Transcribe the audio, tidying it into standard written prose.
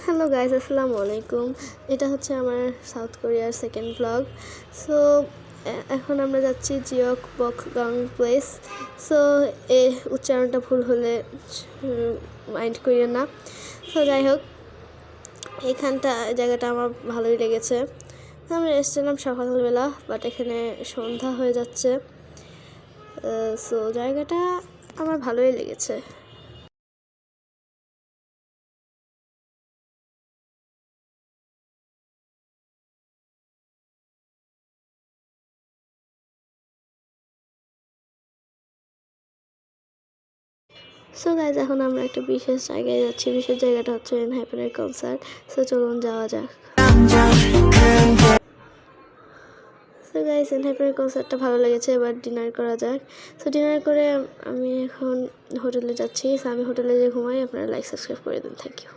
Hello guys, আসসালামু আলাইকুম। এটা হচ্ছে আমার সাউথ কোরিয়ার সেকেন্ড ব্লগ। সো এখন আমরা যাচ্ছি জিওকবকগাং প্লেস। সো উচ্চারণটা ভুল হলে মাইন্ড করিয়ে না। সো যাই হোক, জায়গাটা আমার ভালোই লেগেছে। আমরা এসেছিলাম সকালবেলা, বাট এখানে সন্ধ্যা হয়ে যাচ্ছে। সো জায়গাটা আমার ভালোই লেগেছে। সো গাইজ, এখন আমরা একটা বিশেষ জায়গায় যাচ্ছি। বিশেষ জায়গাটা হচ্ছে এনহাইপেনের কনসার্ট। সো চলুন যাওয়া যাক। সো গাইজ, এনহাইপেনের কনসার্টটা ভালো লেগেছে। এবার ডিনার করা যাক। সো ডিনার করে আমি এখন হোটেলে যাচ্ছি। সো আমি হোটেলে যে ঘুমাই, আপনারা লাইক সাবস্ক্রাইব করে দিন। Thank you.